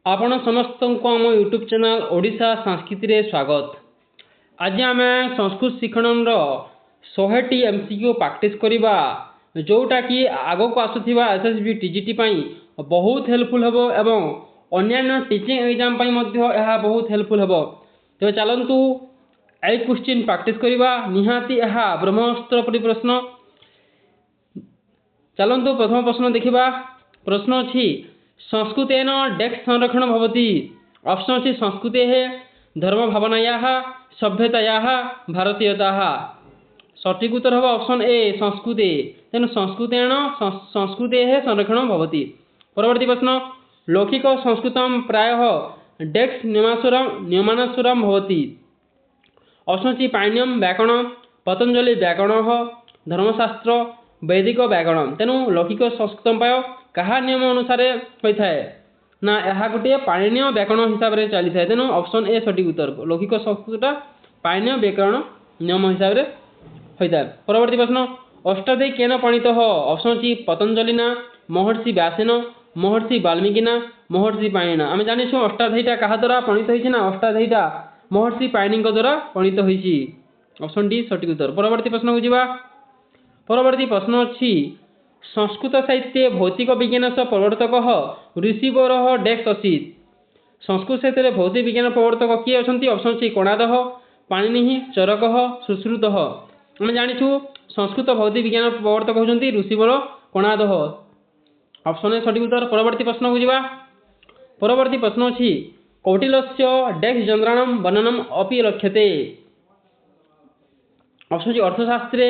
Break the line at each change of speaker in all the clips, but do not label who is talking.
आपण समस्त को आम यूट्यूब चैनल ओडिशा संस्कृति रे स्वागत। आज आम संस्कृत शिक्षण 100टी एमसीक्यू प्रैक्टिस करवा जोटा कि आग को आसुवा एसएसबी टीजीटी बहुत हेल्पफुल हम एवं अन्य टीचिंग एग्जाम बहुत हेल्पफुल हम। तो चलतु ए क्वेश्चन प्रैक्टिस करवा निहाती यह ब्रह्मास्त्र परि प्रश्न। चलतु प्रथम प्रश्न देखा। प्रश्न अच्छी संस्कृतेन डेस्क संरक्षण भवति। ऑप्शन अच्छी संस्कृते धर्म भावनायाः सभ्यतायाः भारतीयताः। सठिक उत्तर हम ऑप्शन ए संस्कृते। तेणु संस्कृतेन संस्कृते संरक्षण भवति। परवर्ती प्रश्न लौकिक संस्कृतं प्रायः डेस्क नियमानुसारं भवति। ऑप्शन अच्छी पाणिनीय व्याकरण पतंजलि व्याकरण धर्मशास्त्र वैदिक व्याकरण। तेणु लौकिक संस्कृत क्या नियम अनुसार होता है ना यह गोटे पाणिनीय व्याकरण हिसाब से चली था। तेणु ऑप्शन ए सठिक उत्तर लौकिक संस्कृत पाणिनीय व्याकरण नियम हिसाब से होता है। परवर्ती प्रश्न अष्टाध्यायी केन प्रणीत। ऑप्शन अच्छी पतंजलिना महर्षि व्यासेन महर्षि वाल्मीकिना महर्षि पाणिनिना। आम जानी अष्टाध्यायीटा क्या द्वारा प्रणीत होना अष्टाध्यायीटा महर्षि पाणिनि द्वारा प्रणीत होती। ऑप्शन डी सठिक उत्तर। परवर्ती प्रश्न को जीवा। परवर्ती प्रश्न अच्छी संस्कृत साहित्य भौतिक विज्ञान प्रवर्तक ऋषिवर डेक्स असी। संस्कृत साहित्य भौतिक विज्ञान प्रवर्तक किए अच्छा। ऑप्शन अच्छी कणाद पाणिनि चरक सुश्रुत। आम जाचु संस्कृत भौतिक विज्ञान प्रवर्तक होती ऋषिवर कणाद। ऑप्शन ए सठिक उत्तर। परवर्ती प्रश्न को जीवा। परवर्ती प्रश्न अच्छी कौटिल्यस्य डेक्स यंत्राणां वर्णनम अपि लक्ष्यते। ऑप्शन अच्छी अर्थशास्त्रे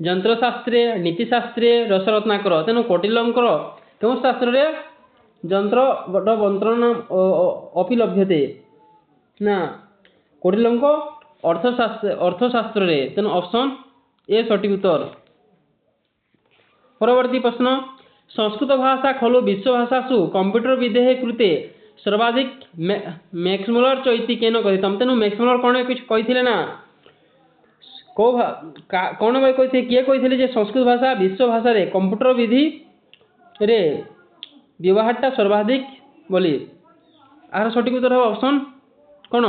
यंत्रशास्त्रे नीतिशास्त्रे रसरत्नाकर। तेणु कौटिल्यंकर क्यों शास्त्र यंत्र बंटन अपि लभ्यते ना कौटिल्यंक अर्थशास्त्र। तेणु ऑप्शन ए सठिक उत्तर। परवर्ती प्रश्न संस्कृत भाषा खलु विश्वभाषासु कंप्यूटर विधे कृते सर्वाधिक मैक्समुलर चैती केन कथितम। तेणु मैक्समुलर कौन कुछ कही ना कौन भाई कही किए कही संस्कृत भाषा विश्व भाषा रे कंप्यूटर विधि रे व्यवहारटा सर्वाधिक बोली। यार सठिक उत्तर है ऑप्शन कौन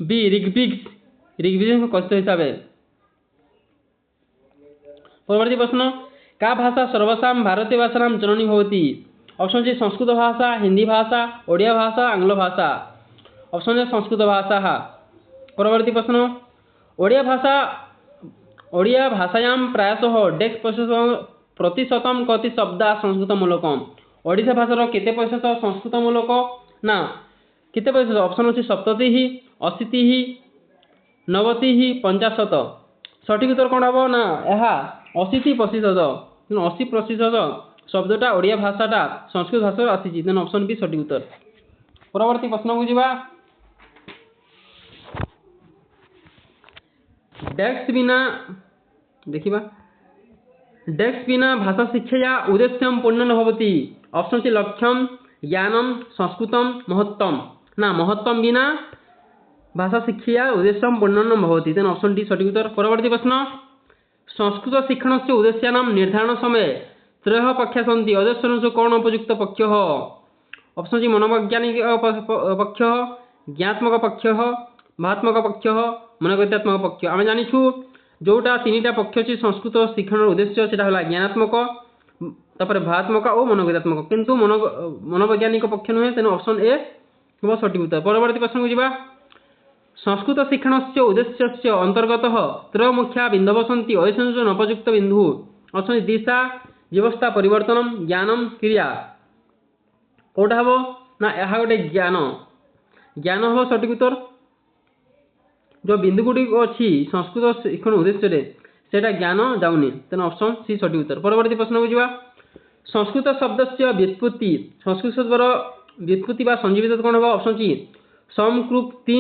बी ऋग्वेद कथित हिसाब। परवर्ती प्रश्न का भाषा सर्वसां भारतीय भाषा जननी होती। ऑप्शन अच्छी संस्कृत भाषा हिंदी भाषा ओडिया भाषा आंग्ल भाषा। ऑप्शन है संस्कृत भाषा। परवर्ती प्रश्न ओडिया भाषायां प्रायशः डेक्स प्रतिशतम कति शब्दा संस्कृत मूलकम। ओडिशा भाषार केते प्रतिशत संस्कृत मूलक ना केते प्रतिशत। ऑप्शन अच्छी 70 80 90 50। सठिक उत्तर कौन हम ना यह 80%। 80% शब्दटा ओडिया भाषाटा संस्कृत भाषा आसी। तेना ऑप्शन बी सठिक उत्तर। परवर्ती प्रश्न को जीवा। डेस्क बिना देखिबा डेस्क बिना भाषा शिक्षाया उद्देश्यम पूर्ण न भवति। ऑप्शन से लक्ष्यम ज्ञानम संस्कृतम महत्तम ना महत्तम बिना भाषा शिक्षाया उद्देश्यम पूर्ण न भवति। तेन ऑप्शन डी सठिक उत्तर। परवर्ती प्रश्न संस्कृत शिक्षण से उद्देश्यानां निर्धारण समय त्रयः पक्षा सन्ति। अदर्शनु कौन उपयुक्त पक्ष। ऑप्शन सी मनोवैज्ञानिक पक्ष ज्ञात्मक पक्ष भात्मक पक्ष मनोगत्यात्मक पक्ष। आम जानीछु जोटा 3टा पक्ष अच्छी संस्कृत शिक्षण उद्देश्य से ज्ञानात्मक तापर भात्मक और मनोगत्यात्मक किंतु मनोवैज्ञानिक पक्ष नुहे। तेणु ऑप्शन ए हम सठिक उत्तर। परवर्ती प्रश्न को जीवा। संस्कृत शिक्षण से उद्देश्य से अंतर्गत त्रय मुख्या बिंदव सन्ति अयसंयोजन उपयुक्त बिंदु। ऑप्शन दिशा व्यवस्था परिवर्तन ज्ञानम क्रिया। कौटा हम ना यह गोटे ज्ञान हम सठिक उत्तर। जो बिंदु गुड़ी अच्छी संस्कृत शिक्षण उद्देश्य से ज्ञान जाऊनी। तेना ऑप्शन सी सठिक उत्तर। परवर्ती प्रश्न को जीवा। संस्कृत शब्द से व्युत्पत्ति संस्कृत शब्द व्युत्पत्ति संजीवित कौन हम। ऑप्शन सी समकृत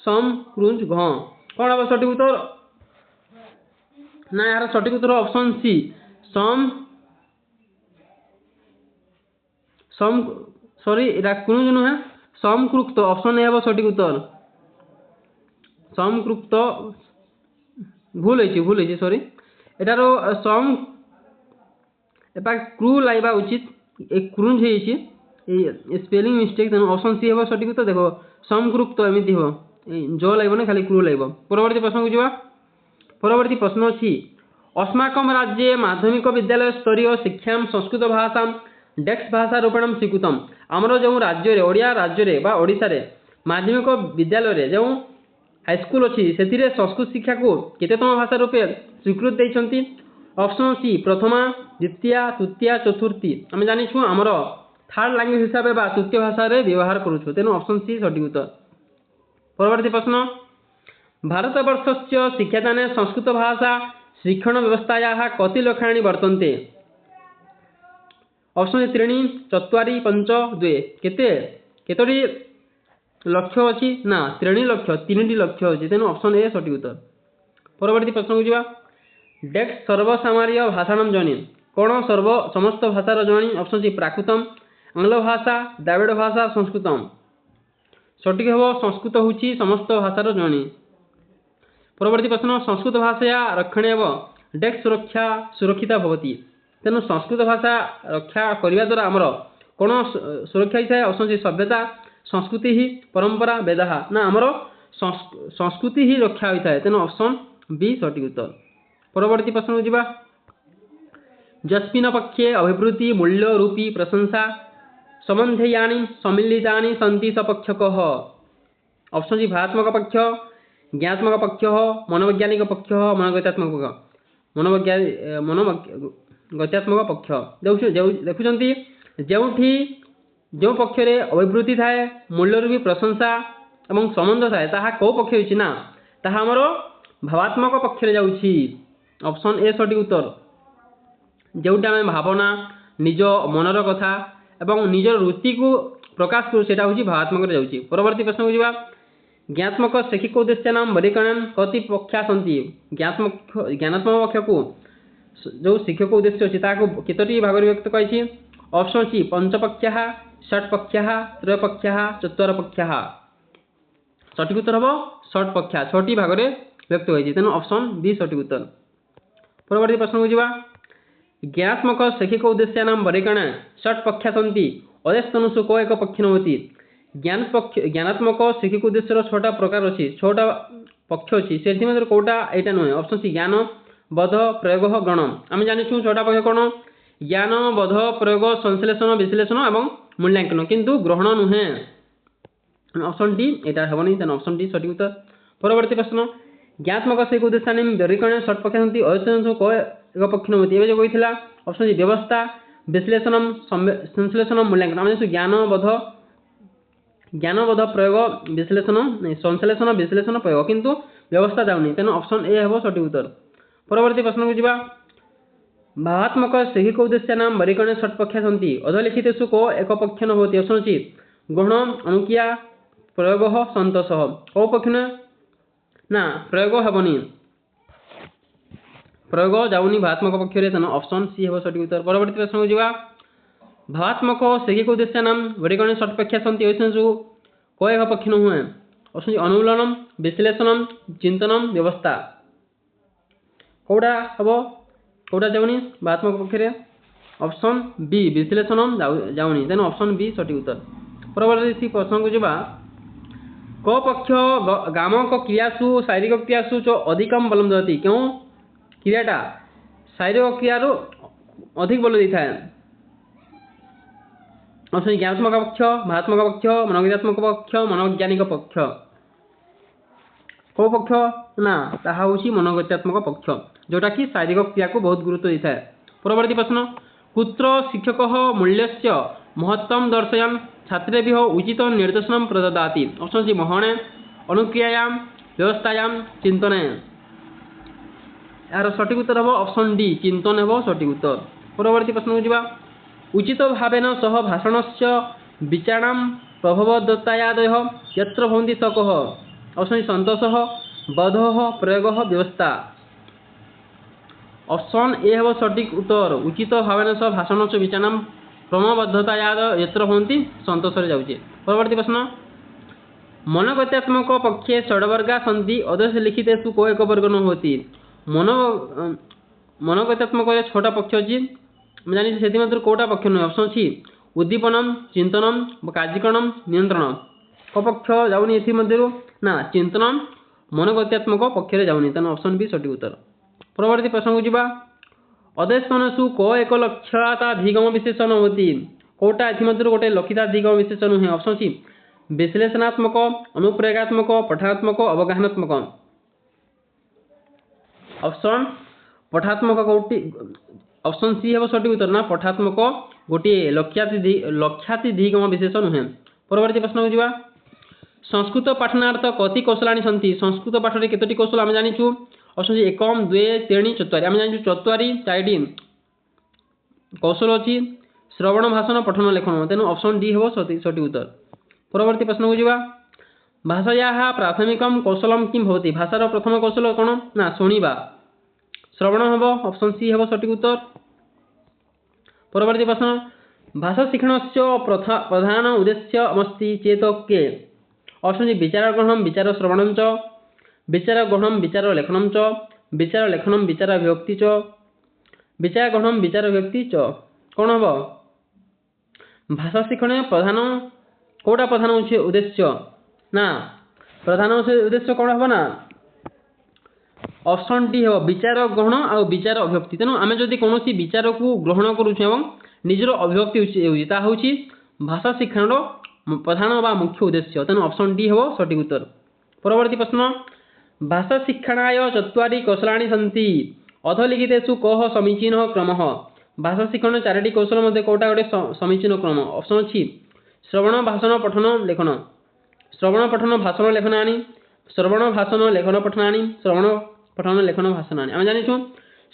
समकृत घ कौन हम सठिक उत्तर ना यार सठिक उत्तर ऑप्शन सी नुहे समकृत। ऑप्शन ए सठिक उत्तर। समकृत भूल है सॉरी एटार एपा क्रू लाइबा उचित एक क्रूंज होइछि ए स्पेलिंग मिस्टेक तेनु ऑप्शन सी हेबो सटीक उत्तर देखो समकृप्त एमिति हो जो लाइबो ने खाली क्रू लाइबो परवर्ती प्रश्न को जिबा परवर्ती प्रश्न अछि अस्माकं राज्ये माध्यमिक विद्यालय स्तरीय शिक्षा संस्कृत भाषा डेक्स भाषा रूपेण स्वीकृतम आमर जो राज्य रे ओडिया राज्य रे बा ओडिसा रे माध्यमिक विद्यालय रे जो हाईस्कूल अच्छी से संस्कृत शिक्षा को केतम भाषा रूपे स्वीकृत देइछंती ऑप्शन सी प्रथमा द्वितीय तृतीय चतुर्थी आम जानिछु आमर थर्ड लैंग्वेज हिसाब से तृतीय भाषा रे व्यवहार करूछु तेनु ऑप्शन सी सटीक उत्तर परवर्ती प्रश्न भारतवर्षस्य शिक्षादाने संस्कृत भाषा शिक्षण व्यवस्थायाः कति लक्षणानि वर्तन्ते ऑप्शन 3 4 5 2 केते केतोटी लक्ष्य अच्छी ना 3 लक्ष्य 3टी लक्ष्य अच्छी तेणु ऑप्शन ए सटीक उत्तर परवर्ती प्रश्न को जावा डेक्स सर्वसामान्य भाषाणाम जनी कौन सर्व समस्त भाषार जनी ऑप्शन सी प्राकृतम आंग्ल भाषा द्राविड़ भाषा संस्कृतम सटीक हम संस्कृत हूँ समस्त भाषार जनी परवर्ती प्रश्न संस्कृत भाषा रक्षणे डेक्स सुरक्षा सुरक्षिता भवति तेणु संस्कृत भाषा रक्षा करने द्वारा आमर कौन सुरक्षा होता है ऑप्शन सी सभ्यता संस्कृति ही परंपरा वेदा ना आमर संस्कृति ही रक्षा होता है तेणु ऑप्शन बी सटीक उत्तर परवर्ती प्रश्न को जिबा जस्मिन् पक्षे अभिवृद्धि मूल्य रूपी प्रशंसा संबंधेयानि सम्मिलितानि सन्ति सपक्षकः ऑप्शन सी भावात्मक पक्ष ज्ञानात्मक पक्ष मनोवैज्ञानिक पक्ष मनोगत्यात्मक पक्ष देखुंती जोठी जो पक्ष रे अभिवृद्धि थाए मूल्य रूपी प्रशंसा एवं संबंध थाए ताहा को पक्ष होछि ना ताहा हमर भावात्मक पक्ष रे जाउछि ऑप्शन ए सटीक उत्तर जोटा आम भावना निज मनर कथा एवं निजर रुचि को प्रकाश करू सेटा होछि भावात्मक रे जाउछि परवर्ती प्रश्न को जिबा ज्ञानात्मक शैक्षिक उद्देश्यानां वर्गीकरण कति पक्षा सन्ति ज्ञानात्मक पक्ष को जो शिक्षक उद्देश्य अछि ताको केतोटी भाग रे व्यक्त कइछि ऑप्शन सी पंचपक्षः षट्पक्षः त्रयपक्षः चतुर्पक्षः सटीक उत्तर हम षट्पक्षा 6टी भाग रे व्यक्त होइछि तेनु ऑप्शन बी सटीक उत्तर परवर्ती प्रश्न को जिबा ज्ञानात्मक शैक्षिक उद्देश्यानां वर्गीकरण षट्पक्षा सन्ति अदेस्तनुषु को एक पक्ष नवति ज्ञानात्मक शैक्षिक उद्देश्यर 6टा प्रकार अछि 6टा पक्ष अछि सेथि मध्ये कोटा एटा नय ऑप्शन सी ज्ञान बोध प्रयोग गण आम जानिछु 6टा पक्ष कोन ज्ञान बोध प्रयोग संश्लेषण विश्लेषण एवं मूल्यांकन किंतु ग्रहण नुहे ऑप्शन डी एटा हेबनी तेन ऑप्शन डी सटीक उत्तर परवर्ती प्रश्न ज्ञानात्मक शैक्षिक उद्देश्यानि वर्गीकरण षट्पक्षा सन्ति अदेस्तनुषु को एक पक्ष नवति एबे जो कहितला ऑप्शन सी व्यवस्था विश्लेषण संश्लेषण मूल्यांकन आम जानिछु ज्ञानबोध प्रयोग विश्लेषण संश्लेषण विश्लेषण प्रयोग किंतु व्यवस्था जाउनी तेन ऑप्शन ए हेबो सटीक उत्तर परवर्ती प्रश्न को जिबा भावात्मक शैक्षिक उद्देश्यानां वर्गीकरण षट्पक्षा सन्ति अधोलिखितेषु को एक पक्ष न भवति ऑप्शन सी ग्रहण अनुक्रिया प्रयोग संतोष को पक्ष ना प्रयोग हेबनी प्रयोग जाउनी भावात्मक पक्ष रे तेन ऑप्शन सी हेबो सटीक उत्तर परवर्ती प्रश्न को जिबा भावात्मक शैक्षिक उद्देश्यानां वर्गीकरण षट्पक्षा सन्ति अदेस्तनुषु को एक पक्ष न हुए ऑप्शन सी अनुमूलनम विश्लेषणम चिंतनम व्यवस्था कोडा हबो कोडा जाउनी भावात्मक पक्ष रे ऑप्शन बी विश्लेषणम जाउनी तेन ऑप्शन बी सटीक उत्तर परवर्ती प्रश्न को जिबा को पक्ष गामक क्रियासु शारीरिक क्रियासु च अधिकम बलम दति क्यों क्रियाटा शारीरिक क्रियारो अधिक बल देता है ऑप्शन ज्ञानात्मक पक्ष भावात्मक पक्ष मनोविज्ञानात्मक पक्ष मनोवैज्ञानिक पक्ष को पक्ष ना ताहा होछि मनोगत्यात्मक पक्ष जोटा कि शारीरिक क्रिया को बहुत गुरुत्व देता है परवर्ती प्रश्न कुत्र शिक्षकः मूल्यस्य महत्त्वं दर्शयन् छात्रेभ्यः उचित निर्देशनं प्रददाति ऑप्शन सी महणे अनुक्रियायां व्यवस्थायां चिंतने यार सटीक उत्तर हम ऑप्शन डी चिंतन हेबो सटीक उत्तर परवर्ती प्रश्न को जिबा उचित भावेन सह भाषणस्य विचाराणां प्रभावदत्तायादयः यत्र भवन्ति सकः ऑप्शन सन्तोषः बोधः प्रयोगः व्यवस्था ऑप्शन ए हेबो सटीक उत्तर उचित भावेन सह भाषणस्य विचाराणां प्रभावबद्धतायाद यत्र भवन्ति सन्तोष रे जाउछि परवर्ती प्रश्न मनोगत्यात्मक पक्षे षड्वर्गा सन्ति अधोष लिखितेषु को एक वर्ग न होति मनोगत्यात्मक 6टा पक्ष अछि ଆମେ ଜାଣିଛୁ ସେଥିମଧ୍ୟରୁ କୋଉଟା ପକ୍ଷ ନୁହେଁ? ଅପସନ୍ ଅଛି ଉଦ୍ଦୀପନମ୍, ଚିନ୍ତନମ୍, କାର୍ଯ୍ୟକरणम, ନିୟନ୍ତ୍ରଣ। କୋଉ ପକ୍ଷ ଯାଉନି ଏଥିମଧ୍ୟରୁ? ନା ଚିନ୍ତନମ୍ ମନୋଗତ୍ୟାତ୍ମକ ପକ୍ଷରେ ଯାଉନି, ତେଣୁ ଅପସନ୍ ବି ସଠିକ ଉତ୍ତର। ପରବର୍ତ୍ତୀ ପ୍ରଶ୍ନକୁ ଯିବା। ଅଦେଶନସୁ କ ଏକ ଲକ୍ଷ୍ୟତାଧିଗମ ବିଶେଷଣ ହୋତି? କୋଉଟା ଏଥିମଧ୍ୟରୁ ଗୋଟେ ଲକ୍ଷିତାଧିଗମ ବିଶେଷଣ ନୁହେଁ? ଅପସନ୍ ଅଛି ବିଶ୍ଲେଷଣାତ୍ମକ, ଅନୁପ୍ରୟୋଗାତ୍ମକ, ପଠାତ୍ମକ, ଅବଗାହନାତ୍ମକ। ଅପସନ୍ ପଠାତ୍ମକ କୋଉଟି? ଅପସନ୍ ସି ହେବ ସଠିକ ଉତ୍ତର। ନା ପଠାତ୍ମକ ଗୋଟିଏ ଲକ୍ଷ୍ୟାତିଧିଗମ ବିଶେଷ ନୁହେଁ। ପରବର୍ତ୍ତୀ ପ୍ରଶ୍ନକୁ ଯିବା। ସଂସ୍କୃତ ପାଠନାର୍ଥ କତି କୌଶଳାଣି ସନ୍ତି? ସଂସ୍କୃତ ପାଠରେ କେତୋଟି କୌଶଳ ଆମେ ଜାଣିଛୁ? ଅପସନ୍ ସି ଏକମ୍, ଦ୍ୱେ, त्रीणि, चत्वारि। ଆମେ ଜାଣିଛୁ ଚତ୍ୱାରି ଚାରିଟି କୌଶଳ ଅଛି ଶ୍ରବଣ, ଭାଷଣ, ପଠନ, ଲେଖନ, ତେଣୁ ଅପସନ୍ ଡି ହେବ ସଠିକ ଉତ୍ତର। ପରବର୍ତ୍ତୀ ପ୍ରଶ୍ନକୁ ଯିବା। ଭାଷାୟାଃ ପ୍ରାଥମିକମ୍ କୌଶଲମ୍ କିମ୍ ଭବତି? ଭାଷାର ପ୍ରଥମ କୌଶଳ କ'ଣ? ନା ଶୁଣିବା। ଶ୍ରବଣ ହେବ, ଅପସନ୍ ସି ହେବ ସଠିକ ଉତ୍ତର। ପରବର୍ତ୍ତୀ ପ୍ରଶ୍ନ। ଭାଷା ଶିକ୍ଷଣस्य ପ୍ରଧାନ ଉଦ୍ଦେଶ୍ୟମସ୍ତି ଚେତ୍ କେ? ଅପସନ୍ ସି ବିଚାର ଗ୍ରହଣମ୍, ବିଚାର ଶ୍ରବଣମ୍ च, ବିଚାର ଗ୍ରହଣମ୍, ବିଚାର ଲେଖନମ୍ च, ବିଚାର ଲେଖନମ୍, ବିଚାର ବିଭକ୍ତି च, ବିଚାର ଗ୍ରହଣମ୍, ବିଚାର ବିଭକ୍ତି च। କ'ଣ ହେବ? ଭାଷା ଶିକ୍ଷଣ ପ୍ରଧାନ କୋଉଟା ପ୍ରଧାନ ଉଦ୍ଦେଶ୍ୟ? ନା ପ୍ରଧାନ ଉଦ୍ଦେଶ୍ୟ କ'ଣ ହେବ? ନା ଅପସନ୍ ଡି ହେବ ବିଚାର ଗ୍ରହଣ ଆଉ ବିଚାର ଅଭିବ୍ୟକ୍ତି। ତେଣୁ ଆମେ ଯଦି କୌଣସି ବିଚାରକୁ ଗ୍ରହଣ କରୁଛୁ ଏବଂ ନିଜର ଅଭିବ୍ୟକ୍ତି ହେଉଛି ତାହା ହେଉଛି ଭାଷା ଶିକ୍ଷଣର ପ୍ରଧାନ ବା ମୁଖ୍ୟ ଉଦ୍ଦେଶ୍ୟ, ତେଣୁ ଅପସନ୍ ଡି ହେବ ସଠିକ ଉତ୍ତର। ପରବର୍ତ୍ତୀ ପ୍ରଶ୍ନ। ଭାଷା ଶିକ୍ଷଣାୟ ଚତ୍ୱାରି କୌଶଳାଣି ସନ୍ତି ଅଧଲିଖିତେଷୁ କଃ ସମୀଚୀନଃ କ୍ରମଃ? ଭାଷା ଶିକ୍ଷଣ ଚାରିଟି କୌଶଳ ମଧ୍ୟରେ କୋଉଟା ଗୋଟେ ସମୀଚୀନ କ୍ରମ? ଅପସନ୍ ଅଛି ଶ୍ରବଣ, ଭାଷଣ, ପଠନ, ଲେଖନ। ଶ୍ରବଣ, ପଠନ, ଭାଷଣ, ଲେଖନାନି, ଶ୍ରବଣ, ଭାଷଣ, ଲେଖନ, ପଠନାନି, ଶ୍ରବଣ, ପଠନ, ଲେଖନ, ଭାଷଣାନି। ଆମେ ଜାଣିଛୁ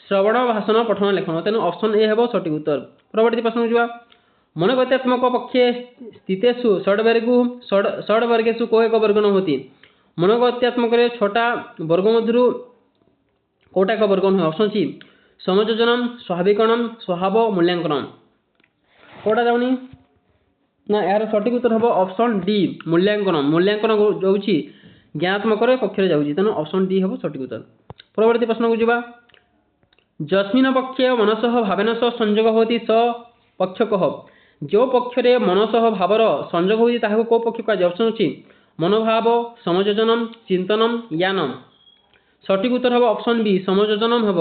ଶ୍ରବଣ, ଭାଷଣ, ପଠନ, ଲେଖନ, ତେଣୁ ଅପସନ୍ ଏ ହେବ ସଠିକ ଉତ୍ତର। ପରବର୍ତ୍ତୀ ପ୍ରଶ୍ନକୁ ଯିବା। ମନୋଗତ୍ୟାତ୍ମକ ପକ୍ଷେ ସ୍ଥିତେଷୁ ଷଡ଼ବର୍ଗେଷୁ କୋ ଏକ ବର୍ଗ ନ ହୋତି? ମନୋଗତ୍ୟାତ୍ମକରେ 6ଟା ବର୍ଗ ମଧ୍ୟରୁ କୋଉଟା ଏକ ବର୍ଗ ନୁହେଁ? ଅପସନ୍ ସି ସମଯୋଜନମ୍, ସ୍ୱାଭାବିକଣମ୍, ସ୍ୱଭାବ, ମୂଲ୍ୟାଙ୍କନମ୍। କୋଉଟା ଯାଉନି? ନା ଏହାର ସଠିକ ଉତ୍ତର ହେବ ଅପସନ୍ ଡି ମୂଲ୍ୟାଙ୍କନମ୍। ମୂଲ୍ୟାଙ୍କନ ଯାଉଛି ଜ୍ଞାନାତ୍ମକର ପକ୍ଷରେ ଯାଉଛି, ତେଣୁ ଅପସନ୍ ଡି ହେବ ସଠିକ ଉତ୍ତର। ପରବର୍ତ୍ତୀ ପ୍ରଶ୍ନକୁ ଯିବା। ଯସ୍ମିନ ପକ୍ଷେ ମନସଃ ଭାବେନ ସହ ସଂଯୋଗ ହୋତି ସ ପକ୍ଷ କହ? ଯେଉଁ ପକ୍ଷରେ ମନ ସହ ଭାବର ସଂଯୋଗ ହେଉଛି ତାହାକୁ କୋଉ ପକ୍ଷ କୁହାଯାଏ? ଅପସନ୍ ଅଛି ମନୋଭାବ, ସମଯୋଜନମ୍, ଚିନ୍ତନମ୍, ଜ୍ଞାନମ୍। ସଠିକ ଉତ୍ତର ହେବ ଅପସନ୍ ବି ସମଯୋଜନମ୍ ହେବ।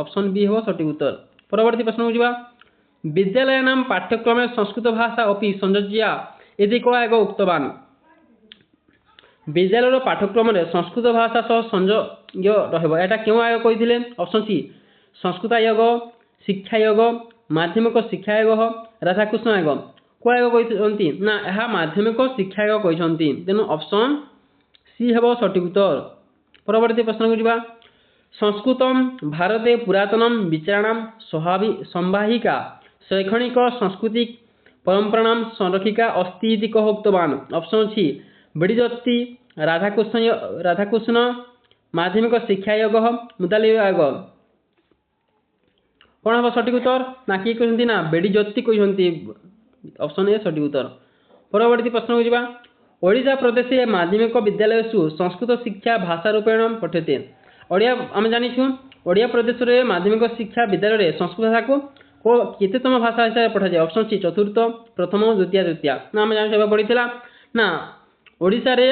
ଅପସନ୍ ବି ହେବ ସଠିକ ଉତ୍ତର। ପରବର୍ତ୍ତୀ ପ୍ରଶ୍ନକୁ ଯିବା। ବିଦ୍ୟାଳୟାନାଂ ପାଠ୍ୟକ୍ରମେ ସଂସ୍କୃତ ଭାଷା ଅପି ସଂଯଜ୍ୟା ଇତି କୋ ଆଗ ଉକ୍ତବାନ? ବିଦ୍ୟାଳୟର ପାଠ୍ୟକ୍ରମରେ ସଂସ୍କୃତ ଭାଷା ସହ ସଂଯୋଗ ରହିବ, ଏଟା କେଉଁ ଆୟୋଗ କହିଥିଲେ? ଅପସନ୍ ସି ସଂସ୍କୃତ ଆୟୋଗ, ଶିକ୍ଷା ଆୟୋଗ, ମାଧ୍ୟମିକ ଶିକ୍ଷା ଆୟୋଗ, ରାଧାକୃଷ୍ଣ ଆୟୋଗ। କୋଉ ଆୟୋଗ କହିଛନ୍ତି? ନା ଏହା ମାଧ୍ୟମିକ ଶିକ୍ଷା ଆୟୋଗ କହିଛନ୍ତି, ତେଣୁ ଅପସନ୍ ସି ହେବ ସଠିକ ଉତ୍ତର। ପରବର୍ତ୍ତୀ ପ୍ରଶ୍ନକୁ ଯିବା। ସଂସ୍କୃତମ୍ ଭାରତେ ପୁରାତନମ୍ ବିଚାରାଣାମ୍ ସମ୍ବାହିକା ଶୈକ୍ଷଣିକ ସାଂସ୍କୃତିକ ପରମ୍ପରାଣାମ୍ ସଂରକ୍ଷିକା अस्ति इति कः उक्तवान्? ଅପସନ୍ ଅଛି ବିଡିଜତ୍ତି, ରାଧାକୃଷ୍ଣ, ମାଧ୍ୟମିକ ଶିକ୍ଷା ଆୟୋଗ, ମୁଦାଲିୟ ଆୟୋଗ। କ'ଣ ହେବ ସଠିକ ଉତ୍ତର? ନା କିଏ କହିଛନ୍ତି? ନା ବିଡିଜତ୍ତି କହିଛନ୍ତି। ଅପସନ୍ ଏ ସଠିକ ଉତ୍ତର। ପରବର୍ତ୍ତୀ ପ୍ରଶ୍ନକୁ ଯିବା। ଓଡ଼ିଶା ପ୍ରଦେଶେ ମାଧ୍ୟମିକ ବିଦ୍ୟାଳୟସୁ ସଂସ୍କୃତ ଶିକ୍ଷା ଭାଷା ରୂପେଣ ପଠ୍ୟତେ? ଆମେ ଜାଣିଛୁ ଓଡ଼ିଆ ପ୍ରଦେଶରେ ମାଧ୍ୟମିକ ଶିକ୍ଷା ବିଦ୍ୟାଳୟରେ ସଂସ୍କୃତ ଭାଷାକୁ କେତେତମ ଭାଷା ହିସାବରେ ପଠାଯାଏ? ଅପସନ୍ ସି ଚତୁର୍ଥ, ପ୍ରଥମ, ଦ୍ୱିତୀୟ, ତୃତୀୟ। ନା ଆମେ ଜାଣିଛୁ ଏବେ ପଢ଼ିଥିଲା ନା ଓଡ଼ିଶାରେ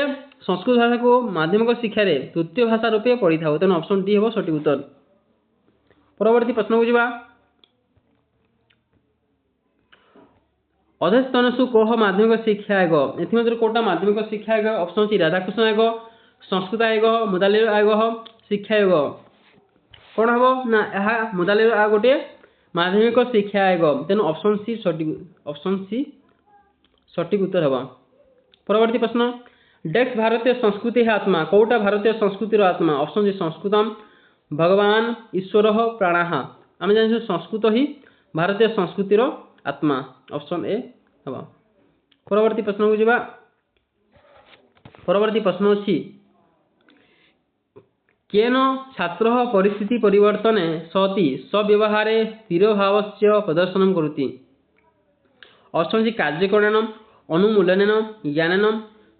ସଂସ୍କୃତ ଭାଷାକୁ ମାଧ୍ୟମିକ ଶିକ୍ଷାରେ ତୃତୀୟ ଭାଷା ରୂପେ ପଢ଼ିଥାଉ, ତେଣୁ ଅପସନ୍ ଡି ହେବ ସଠିକ ଉତ୍ତର। ପରବର୍ତ୍ତୀ ପ୍ରଶ୍ନକୁ ଯିବା। ଅଧସ୍ତନସୁ କୋହ ମାଧ୍ୟମିକ ଶିକ୍ଷା ଆୟୋଗ? ଏଥିମଧ୍ୟରୁ କୋଉଟା ମାଧ୍ୟମିକ ଶିକ୍ଷା ଆୟୋଗ? ଅପସନ୍ ସି ରାଧାକୃଷ୍ଣ ଆୟୋଗ, ସଂସ୍କୃତ ଆୟୋଗ, ମୁଦାଲିୟ ଆୟୋଗ, ଶିକ୍ଷା ଆୟୋଗ। କ'ଣ ହେବ? ନା ଏହା ମୁଦାଲିୟ ଆୟୋଗ ଗୋଟିଏ ମାଧ୍ୟମିକ ଶିକ୍ଷା ଆୟୋଗ, ତେଣୁ ଅପସନ୍ ସି ସଠିକ ଉତ୍ତର ହେବ। ପରବର୍ତ୍ତୀ ପ୍ରଶ୍ନ। ଡେକ୍ସ ଭାରତୀୟ ସଂସ୍କୃତି ଆତ୍ମା? କୋଉଟା ଭାରତୀୟ ସଂସ୍କୃତିର ଆତ୍ମା? ଅପସନ୍ ସି ସଂସ୍କୃତମ୍ ଭଗବାନ ଈଶ୍ୱର ପ୍ରାଣଃ। ଆମେ ଜାଣିଛୁ ସଂସ୍କୃତ ହିଁ ଭାରତୀୟ ସଂସ୍କୃତିର ଆତ୍ମା, ଅପସନ୍ ଏ ହେବ। ପରବର୍ତ୍ତୀ ପ୍ରଶ୍ନକୁ ଯିବା। ପରବର୍ତ୍ତୀ ପ୍ରଶ୍ନ ଅଛି କେନ ଛାତ୍ରः ପରିସ୍ଥିତି ପରିବର୍ତ୍ତନେ ସତି ସ୍ୱବ୍ୟବହାରେ ସ୍ଥିର ଭାବସ୍ୟ ପ୍ରଦର୍ଶନମ୍ କରୋତି? Option C କାର୍ଯ୍ୟକरणम्, ଅନୁମୂଲନେନ, ଜ୍ଞାନେନ,